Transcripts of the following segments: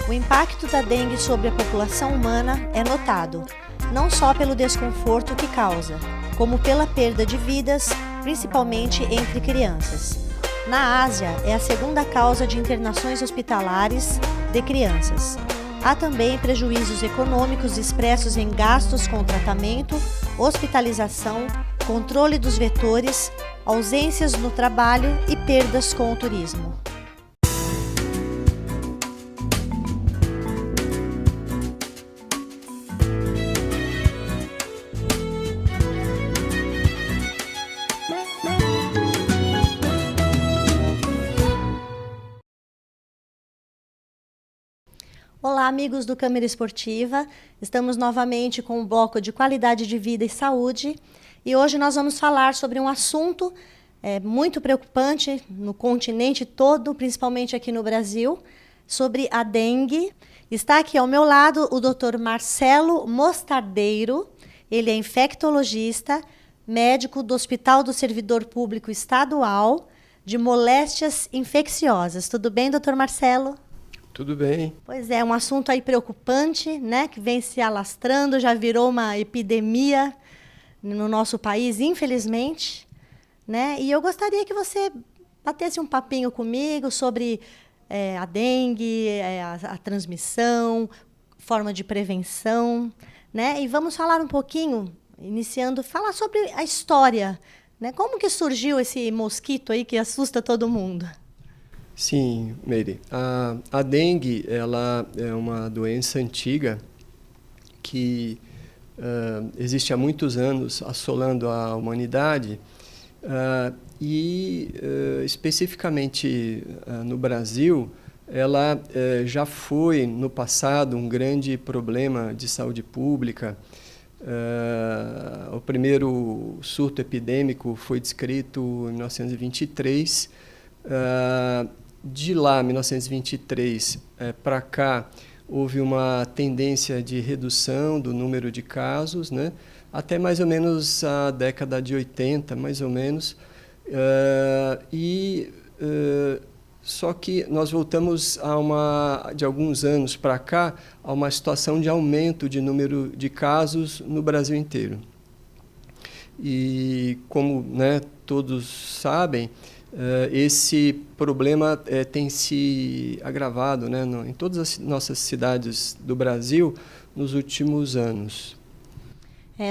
O impacto da dengue sobre a população humana é notado, não só pelo desconforto que causa, como pela perda de vidas, principalmente entre crianças. Na Ásia, é a segunda causa de internações hospitalares de crianças. Há também prejuízos econômicos expressos em gastos com tratamento, hospitalização, controle dos vetores, ausências no trabalho e perdas com o turismo. Olá, amigos do Câmara Esportiva. Estamos novamente com o bloco de qualidade de vida e saúde. E hoje nós vamos falar sobre um assunto muito preocupante no continente todo, principalmente aqui no Brasil, sobre a dengue. Está aqui ao meu lado o Dr. Marcelo Mostardeiro. Ele é infectologista, médico do Hospital do Servidor Público Estadual de Moléstias Infecciosas. Tudo bem, Dr. Marcelo? Tudo bem. Pois é, um assunto aí preocupante, né, que vem se alastrando, já virou uma epidemia no nosso país, infelizmente, né? E eu gostaria que você batesse um papinho comigo sobre a dengue, a transmissão, forma de prevenção, né? E vamos falar um pouquinho, falar sobre a história, né? Como que surgiu esse mosquito aí que assusta todo mundo? Sim, Meire. A dengue, ela é uma doença antiga que existe há muitos anos assolando a humanidade especificamente no Brasil, ela já foi no passado um grande problema de saúde pública. O primeiro surto epidêmico foi descrito em 1923. De lá, 1923, para cá, houve uma tendência de redução do número de casos, né? Até mais ou menos a década de 80, mais ou menos. Só que nós voltamos de alguns anos para cá a uma situação de aumento de número de casos no Brasil inteiro. E como, né, todos sabem, esse problema tem se agravado, né, em todas as nossas cidades do Brasil nos últimos anos.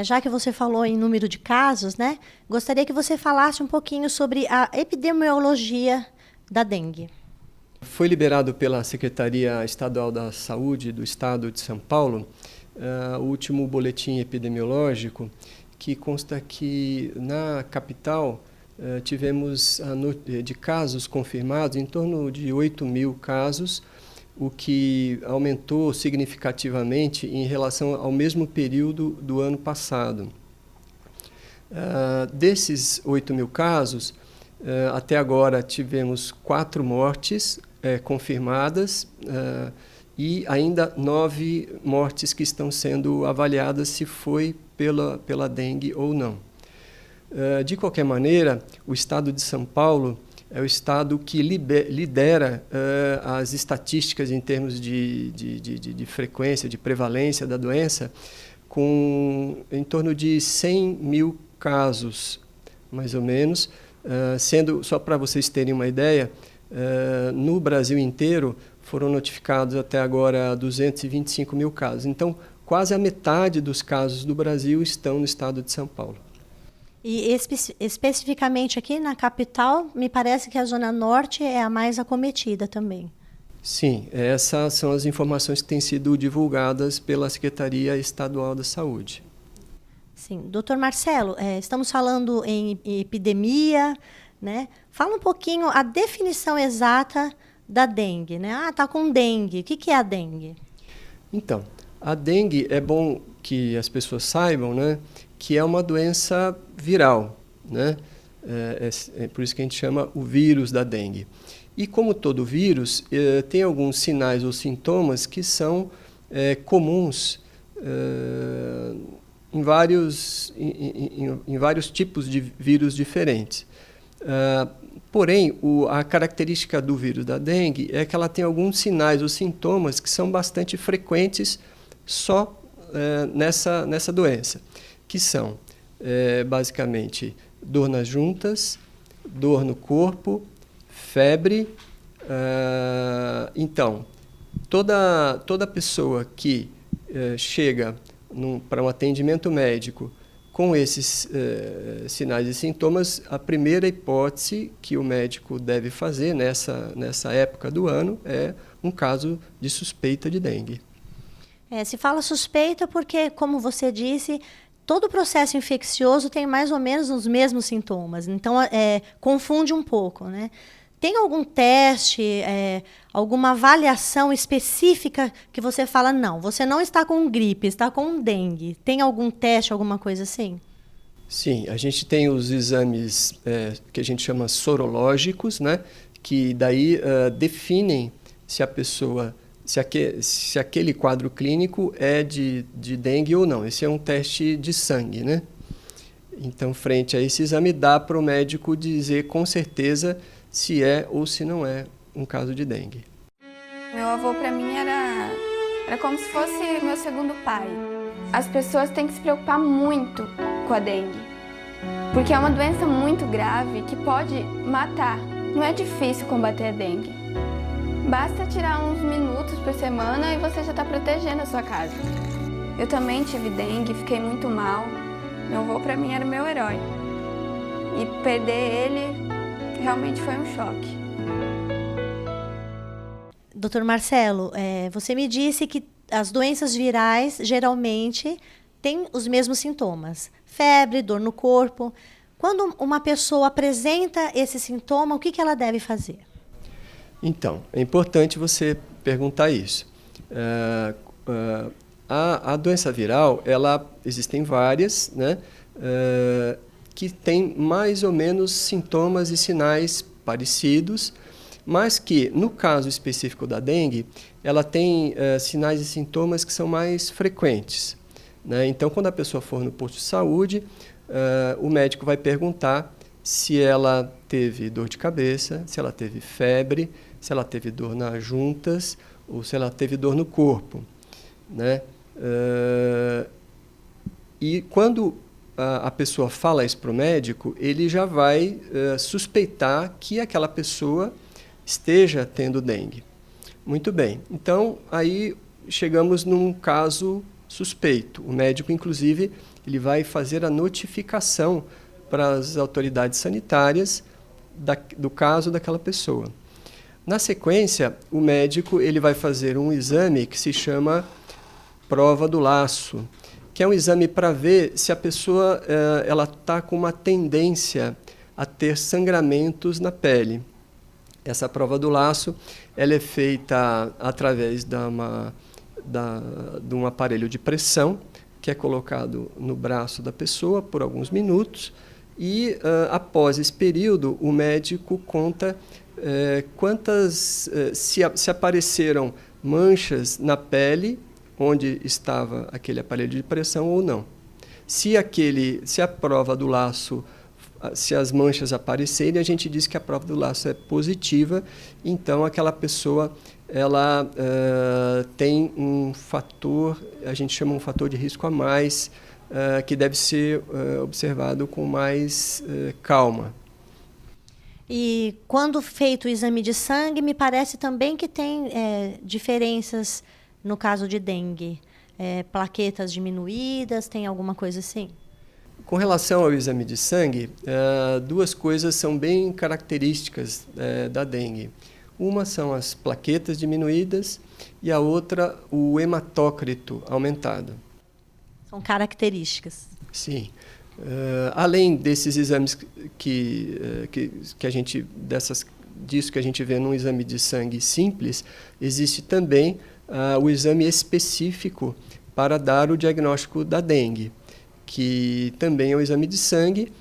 Já que você falou em número de casos, né, gostaria que você falasse um pouquinho sobre a epidemiologia da dengue. Foi liberado pela Secretaria Estadual da Saúde do Estado de São Paulo o último boletim epidemiológico, que consta que na capital tivemos de casos confirmados em torno de 8.000 casos, o que aumentou significativamente em relação ao mesmo período do ano passado. Desses 8.000 casos, até agora tivemos 4 mortes confirmadas e ainda 9 mortes que estão sendo avaliadas se foi pela dengue ou não. De qualquer maneira, o estado de São Paulo é o estado que lidera as estatísticas em termos de frequência, de prevalência da doença, com em torno de 100.000 casos, mais ou menos, sendo, só para vocês terem uma ideia, no Brasil inteiro foram notificados até agora 225.000 casos. Então, quase a metade dos casos do Brasil estão no estado de São Paulo. E especificamente aqui na capital, me parece que a Zona Norte é a mais acometida também. Sim, essas são as informações que têm sido divulgadas pela Secretaria Estadual da Saúde. Sim. Doutor Marcelo, estamos falando em epidemia, né? Fala um pouquinho a definição exata da dengue, né? Está com dengue. O que é a dengue? Então, a dengue é bom que as pessoas saibam, né, que é uma doença viral, né? É por isso que a gente chama o vírus da dengue. E como todo vírus, tem alguns sinais ou sintomas que são comuns em vários tipos de vírus diferentes. Porém, a característica do vírus da dengue é que ela tem alguns sinais ou sintomas que são bastante frequentes só nessa doença, que são basicamente dor nas juntas, dor no corpo, febre. Então, toda pessoa que chega para um atendimento médico com esses sinais e sintomas, a primeira hipótese que o médico deve fazer nessa época do ano é um caso de suspeita de dengue. Se fala suspeita porque, como você disse, todo processo infeccioso tem mais ou menos os mesmos sintomas. Então, confunde um pouco, né? Tem algum teste, alguma avaliação específica que você fala, não, você não está com gripe, está com dengue. Tem algum teste, alguma coisa assim? Sim, a gente tem os exames que a gente chama sorológicos, né? Que daí definem se a pessoa, se aquele quadro clínico é de dengue ou não. Esse é um teste de sangue, né? Então, frente a esse exame, dá para o médico dizer com certeza se é ou se não é um caso de dengue. Meu avô, para mim, era como se fosse meu segundo pai. As pessoas têm que se preocupar muito com a dengue, porque é uma doença muito grave que pode matar. Não é difícil combater a dengue. Basta tirar uns minutos por semana e você já está protegendo a sua casa. Eu também tive dengue, fiquei muito mal. Meu avô, para mim, era o meu herói. E perder ele realmente foi um choque. Doutor Marcelo, você me disse que as doenças virais geralmente têm os mesmos sintomas. Febre, dor no corpo. Quando uma pessoa apresenta esse sintoma, o que ela deve fazer? Então, é importante você perguntar isso. A doença viral, existem várias, né? Que tem mais ou menos sintomas e sinais parecidos, mas que, no caso específico da dengue, ela tem sinais e sintomas que são mais frequentes, né? Então, quando a pessoa for no posto de saúde, o médico vai perguntar se ela teve dor de cabeça, se ela teve febre, se ela teve dor nas juntas ou se ela teve dor no corpo, né? E quando a pessoa fala isso para o médico, ele já vai suspeitar que aquela pessoa esteja tendo dengue. Muito bem. Então, aí chegamos num caso suspeito. O médico, inclusive, ele vai fazer a notificação para as autoridades sanitárias do caso daquela pessoa. Na sequência, o médico ele vai fazer um exame que se chama prova do laço, que é um exame para ver se a pessoa ela está com uma tendência a ter sangramentos na pele. Essa prova do laço ela é feita através de um aparelho de pressão que é colocado no braço da pessoa por alguns minutos e, após esse período, o médico conta se apareceram manchas na pele onde estava aquele aparelho de pressão ou não. Se a prova do laço, se as manchas aparecerem, a gente diz que a prova do laço é positiva, então aquela pessoa ela tem um fator, a gente chama um fator de risco a mais, que deve ser observado com mais calma. E quando feito o exame de sangue, me parece também que tem diferenças no caso de dengue. Plaquetas diminuídas, tem alguma coisa assim? Com relação ao exame de sangue, duas coisas são bem características da dengue. Uma são as plaquetas diminuídas e a outra o hematócrito aumentado. São características. Sim. Além desses exames que a gente disso que a gente vê num exame de sangue simples, existe também o exame específico para dar o diagnóstico da dengue, que também é um exame de sangue.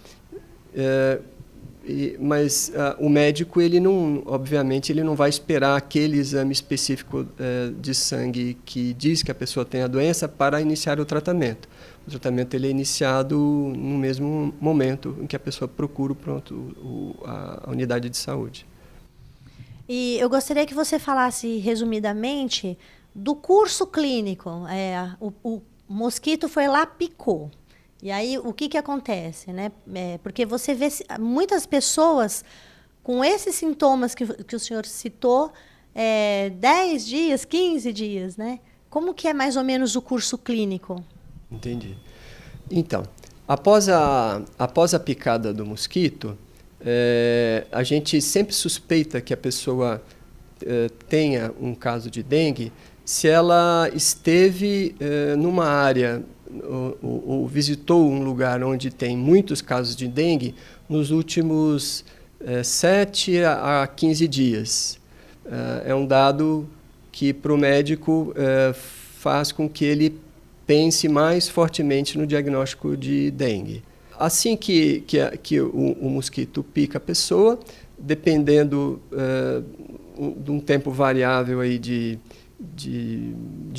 mas o médico, ele não, obviamente, ele não vai esperar aquele exame específico de sangue que diz que a pessoa tem a doença para iniciar o tratamento. O tratamento ele é iniciado no mesmo momento em que a pessoa procura a unidade de saúde. E eu gostaria que você falasse resumidamente do curso clínico. O mosquito foi lá, picou. E aí, o que acontece, né? Porque você vê muitas pessoas com esses sintomas que o senhor citou, 10 dias, 15 dias, né? Como que é mais ou menos o curso clínico? Entendi. Então, após a picada do mosquito, a gente sempre suspeita que a pessoa tenha um caso de dengue se ela esteve numa área ou visitou um lugar onde tem muitos casos de dengue nos últimos 7 a 15 dias. É um dado que para o médico faz com que ele pense mais fortemente no diagnóstico de dengue. Assim que o mosquito pica a pessoa, dependendo de um tempo variável aí de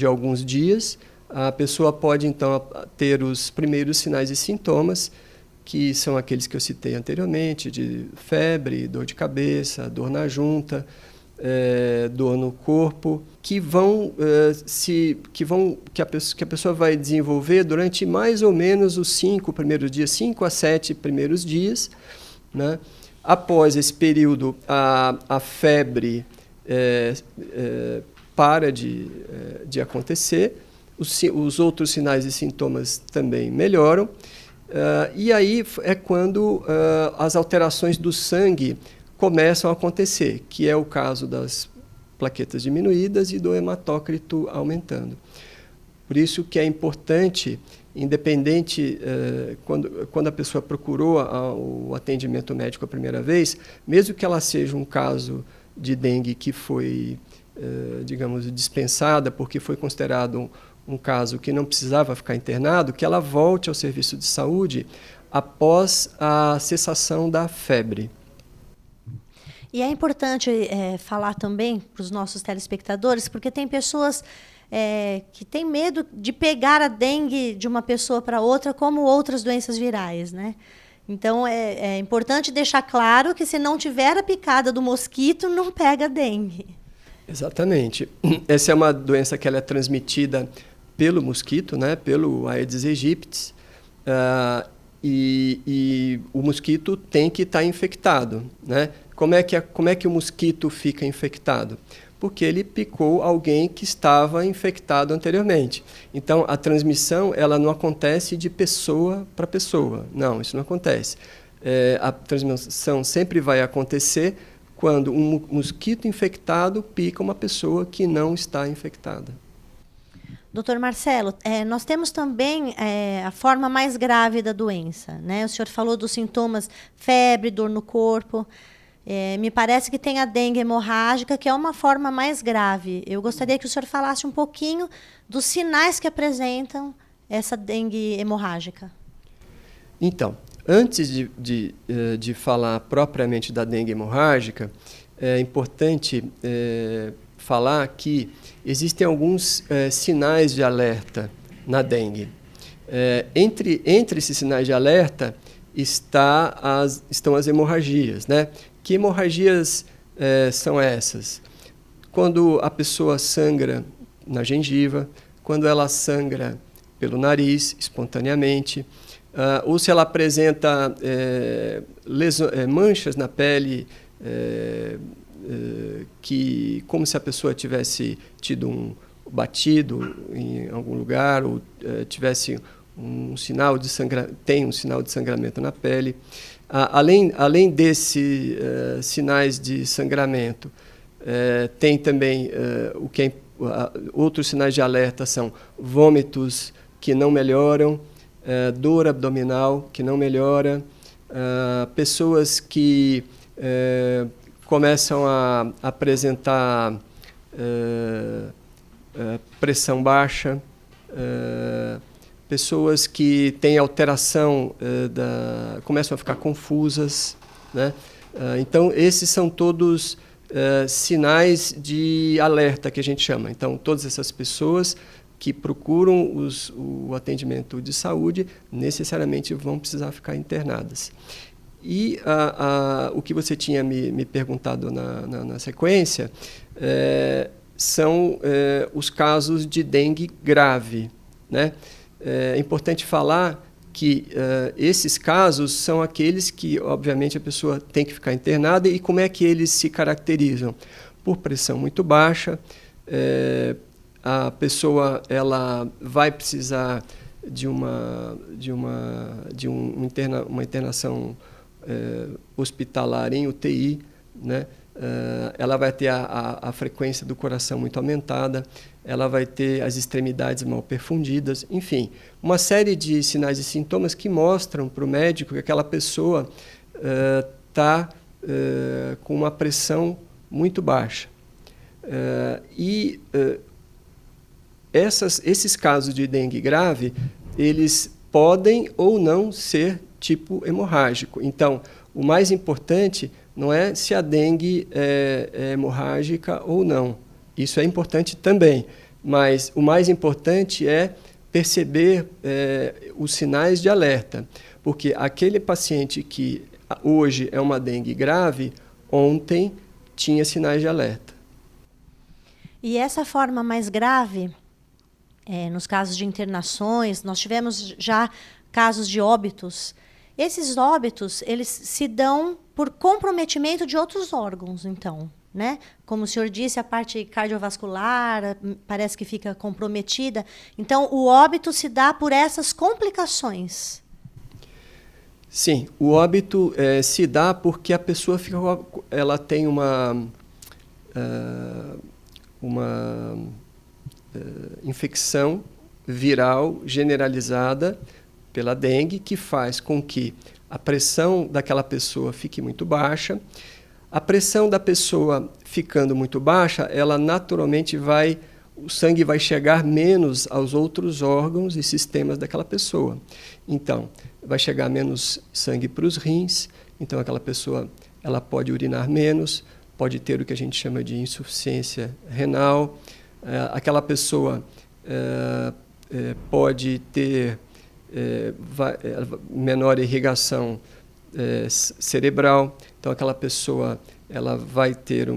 alguns dias, a pessoa pode, então, ter os primeiros sinais e sintomas, que são aqueles que eu citei anteriormente, de febre, dor de cabeça, dor na junta, dor no corpo, que a pessoa vai desenvolver durante mais ou menos os 5 primeiros dias, 5 a 7 primeiros dias, né? Após esse período, a febre para de acontecer, os outros sinais e sintomas também melhoram, e aí é quando as alterações do sangue começam a acontecer, que é o caso das plaquetas diminuídas e do hematócrito aumentando. Por isso que é importante, independente, quando a pessoa procurou o atendimento médico a primeira vez, mesmo que ela seja um caso de dengue que foi, digamos, dispensada porque foi considerado um caso que não precisava ficar internado, que ela volte ao serviço de saúde após a cessação da febre. E é importante falar também para os nossos telespectadores, porque tem pessoas que têm medo de pegar a dengue de uma pessoa para outra, como outras doenças virais, né? Então, é importante deixar claro que se não tiver a picada do mosquito, não pega dengue. Exatamente. Essa é uma doença que ela é transmitida pelo mosquito, né? Pelo Aedes aegypti, e o mosquito tem que estar infectado, né? Como é que o mosquito fica infectado? Porque ele picou alguém que estava infectado anteriormente. Então, a transmissão ela não acontece de pessoa para pessoa. Não, isso não acontece. A transmissão sempre vai acontecer quando um mosquito infectado pica uma pessoa que não está infectada. Doutor Marcelo, nós temos também a forma mais grave da doença, né? O senhor falou dos sintomas febre, dor no corpo. Me parece que tem a dengue hemorrágica, que é uma forma mais grave. Eu gostaria que o senhor falasse um pouquinho dos sinais que apresentam essa dengue hemorrágica. Então, antes de falar propriamente da dengue hemorrágica, é importante falar que existem alguns sinais de alerta na dengue. Entre esses sinais de alerta estão as hemorragias, né? Que hemorragias são essas? Quando a pessoa sangra na gengiva, quando ela sangra pelo nariz, espontaneamente, ou se ela apresenta manchas na pele, que como se a pessoa tivesse tido um batido em algum lugar, ou tivesse um sinal de sangramento na pele. Além desses sinais de sangramento, tem também outros sinais de alerta são vômitos que não melhoram, dor abdominal que não melhora, pessoas que começam a apresentar pressão baixa, pessoas que têm alteração, começam a ficar confusas, né? Então, esses são todos sinais de alerta, que a gente chama. Então, todas essas pessoas que procuram o atendimento de saúde necessariamente vão precisar ficar internadas. E o que você tinha me perguntado na sequência são os casos de dengue grave, né? É importante falar que esses casos são aqueles que, obviamente, a pessoa tem que ficar internada. E como é que eles se caracterizam? Por pressão muito baixa, a pessoa ela vai precisar de uma internação hospitalar em UTI, né? Ela vai ter a frequência do coração muito aumentada, ela vai ter as extremidades mal perfundidas, enfim, uma série de sinais e sintomas que mostram para o médico que aquela pessoa está com uma pressão muito baixa. Esses casos de dengue grave, eles podem ou não ser tipo hemorrágico. Então, o mais importante não é se a dengue é hemorrágica ou não. Isso é importante também, mas o mais importante é perceber os sinais de alerta, porque aquele paciente que hoje é uma dengue grave, ontem tinha sinais de alerta. E essa forma mais grave, nos casos de internações, nós tivemos já casos de óbitos. Esses óbitos, eles se dão por comprometimento de outros órgãos, então, né? Como o senhor disse, a parte cardiovascular parece que fica comprometida. Então, o óbito se dá por essas complicações. Sim, o óbito se dá porque a pessoa ela tem uma infecção viral generalizada pela dengue, que faz com que a pressão daquela pessoa fique muito baixa. A pressão da pessoa ficando muito baixa, ela naturalmente o sangue vai chegar menos aos outros órgãos e sistemas daquela pessoa. Então, vai chegar menos sangue para os rins, então aquela pessoa ela pode urinar menos, pode ter o que a gente chama de insuficiência renal, aquela pessoa pode ter menor irrigação cerebral, então aquela pessoa ela vai ter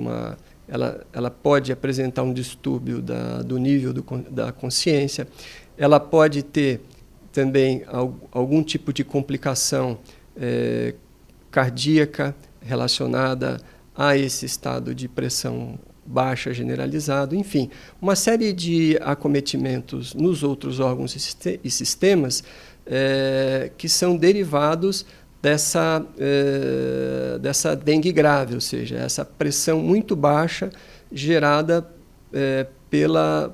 ela pode apresentar um distúrbio do nível da consciência, ela pode ter também algum tipo de complicação cardíaca relacionada a esse estado de pressão baixa generalizado, enfim, uma série de acometimentos nos outros órgãos e sistemas que são derivados dessa dengue grave, ou seja, essa pressão muito baixa gerada pela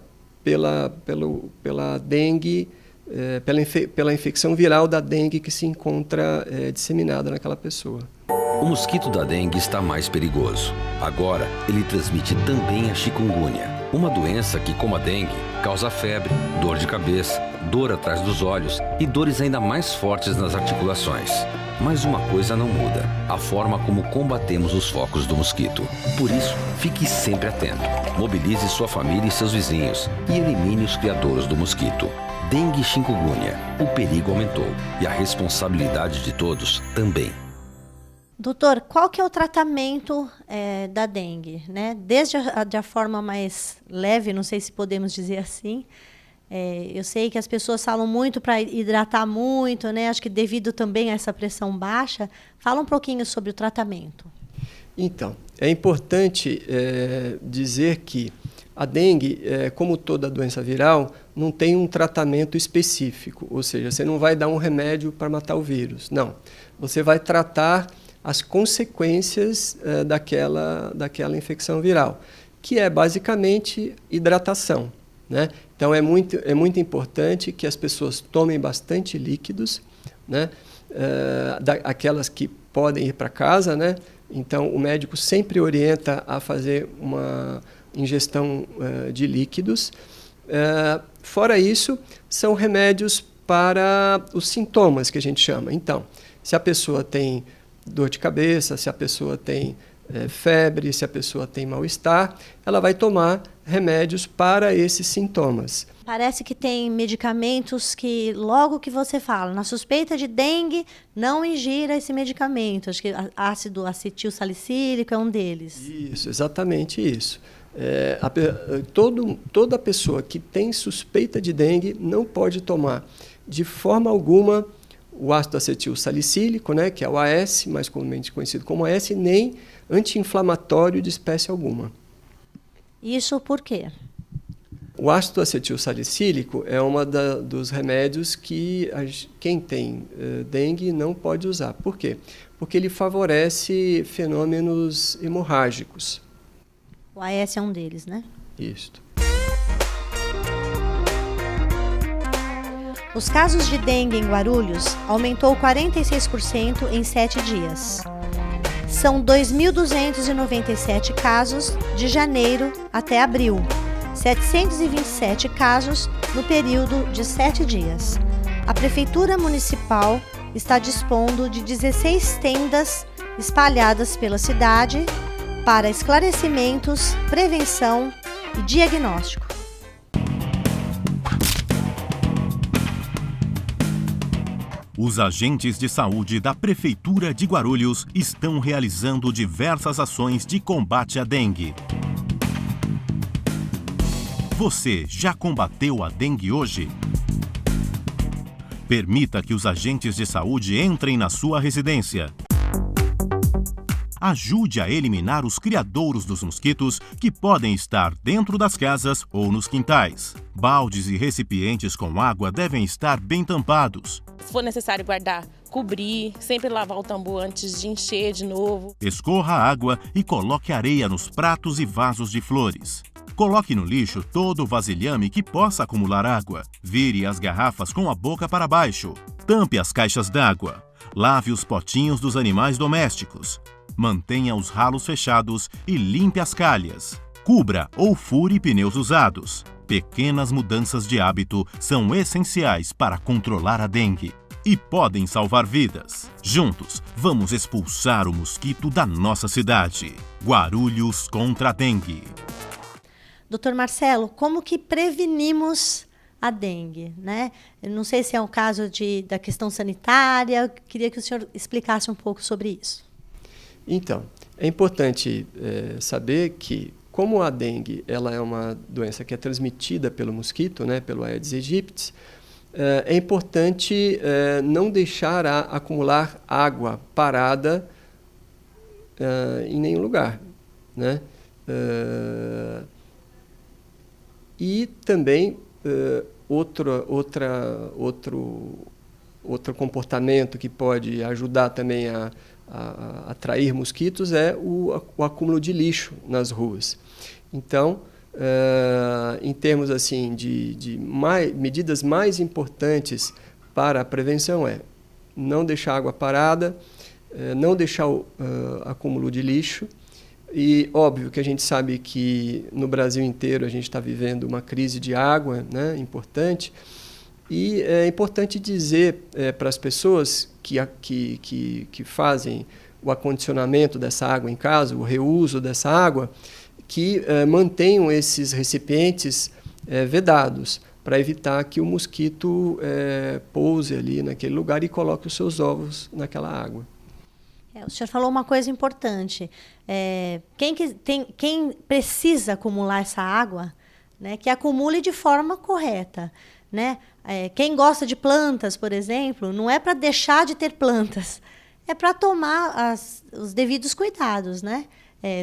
dengue, pela infecção viral da dengue que se encontra disseminada naquela pessoa. O mosquito da dengue está mais perigoso. Agora, ele transmite também a chikungunya, uma doença que, como a dengue, causa febre, dor de cabeça, dor atrás dos olhos e dores ainda mais fortes nas articulações. Mas uma coisa não muda: a forma como combatemos os focos do mosquito. Por isso, fique sempre atento. Mobilize sua família e seus vizinhos e elimine os criadouros do mosquito. Dengue e chikungunya, o perigo aumentou e a responsabilidade de todos também. Doutor, qual que é o tratamento da dengue, né? Desde a forma mais leve, não sei se podemos dizer assim. Eu sei que as pessoas falam muito para hidratar muito, né? Acho que devido também a essa pressão baixa. Fala um pouquinho sobre o tratamento. Então, é importante dizer que a dengue, como toda doença viral, não tem um tratamento específico. Ou seja, você não vai dar um remédio para matar o vírus. Não. Você vai tratar as consequências daquela infecção viral, que é basicamente hidratação, né? Então é muito importante que as pessoas tomem bastante líquidos, né? Aquelas que podem ir para casa, né? Então o médico sempre orienta a fazer uma ingestão de líquidos. Fora isso, são remédios para os sintomas que a gente chama. Então, se a pessoa tem dor de cabeça, se a pessoa tem febre, se a pessoa tem mal-estar, ela vai tomar remédios para esses sintomas. Parece que tem medicamentos que, logo que você fala, na suspeita de dengue, não ingira esse medicamento. Acho que ácido acetilsalicílico é um deles. Isso, exatamente isso. Toda pessoa que tem suspeita de dengue não pode tomar, de forma alguma, o ácido acetilsalicílico, né, que é o AS, mais comumente conhecido como AS, nem anti-inflamatório de espécie alguma. Isso por quê? O ácido acetilsalicílico é um dos remédios que quem tem dengue não pode usar. Por quê? Porque ele favorece fenômenos hemorrágicos. O AS é um deles, né? Isso. Os casos de dengue em Guarulhos aumentou 46% em 7 dias. São 2.297 casos de janeiro até abril, 727 casos no período de 7 dias. A Prefeitura Municipal está dispondo de 16 tendas espalhadas pela cidade para esclarecimentos, prevenção e diagnóstico. Os agentes de saúde da Prefeitura de Guarulhos estão realizando diversas ações de combate à dengue. Você já combateu a dengue hoje? Permita que os agentes de saúde entrem na sua residência. Ajude a eliminar os criadouros dos mosquitos que podem estar dentro das casas ou nos quintais. Baldes e recipientes com água devem estar bem tampados. Se for necessário guardar, cobrir, sempre lavar o tambor antes de encher de novo. Escorra a água e coloque areia nos pratos e vasos de flores. Coloque no lixo todo o vasilhame que possa acumular água. Vire as garrafas com a boca para baixo. Tampe as caixas d'água. Lave os potinhos dos animais domésticos. Mantenha os ralos fechados e limpe as calhas. Cubra ou fure pneus usados. Pequenas mudanças de hábito são essenciais para controlar a dengue e podem salvar vidas. Juntos, vamos expulsar o mosquito da nossa cidade. Guarulhos contra a dengue. Doutor Marcelo, como que prevenimos a dengue, né? Eu não sei se é um caso da questão sanitária, eu queria que o senhor explicasse um pouco sobre isso. Então, é importante saber que, como a dengue ela é uma doença que é transmitida pelo mosquito, né, pelo Aedes aegypti, é importante não deixar acumular água parada em nenhum lugar, né? E também outro comportamento que pode ajudar também a atrair mosquitos é o acúmulo de lixo nas ruas. Então, em termos assim de medidas mais importantes para a prevenção não deixar água parada, não deixar o acúmulo de lixo. E óbvio que a gente sabe que no Brasil inteiro a gente está vivendo uma crise de água, né, importante. E é importante dizer para as pessoas que fazem o acondicionamento dessa água em casa, o reuso dessa água, que mantenham esses recipientes vedados, para evitar que o mosquito pouse ali naquele lugar e coloque os seus naquela água. O senhor falou uma coisa importante. Quem precisa acumular essa água, né, que acumule de forma correta, né? Quem gosta de plantas, por exemplo, não é para deixar de ter plantas, é para tomar os devidos cuidados, né?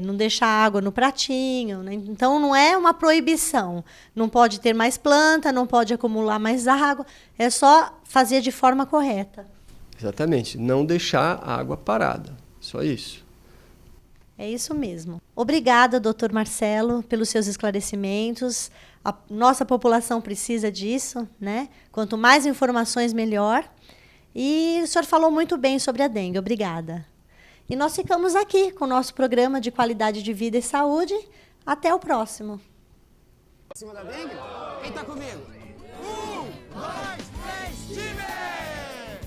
Não deixar água no pratinho, né? Então não é uma proibição, não pode ter mais planta, não pode acumular mais água, é só fazer de forma correta. Exatamente, não deixar a água parada, só isso. É isso mesmo. Obrigada, doutor Marcelo, pelos seus esclarecimentos. A nossa população precisa disso, né? Quanto mais informações, melhor. E o senhor falou muito bem sobre a dengue. Obrigada. E nós ficamos aqui com o nosso programa de qualidade de vida e saúde. Até o próximo. Acima da dengue? Quem tá comigo? 1, 2, 3, time!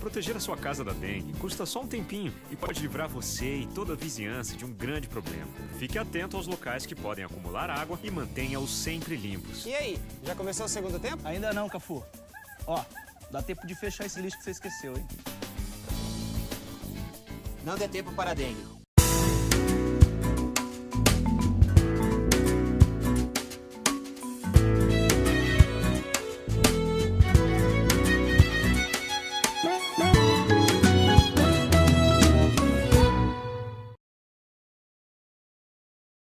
Proteger a sua casa da dengue custa só um tempinho e pode livrar você e toda a vizinhança de um grande problema. Fique atento aos locais que podem acumular água e mantenha-os sempre limpos. E aí, já começou o segundo tempo? Ainda não, Cafu. Ó, dá tempo de fechar esse lixo que você esqueceu, hein? Não dê tempo para a dengue.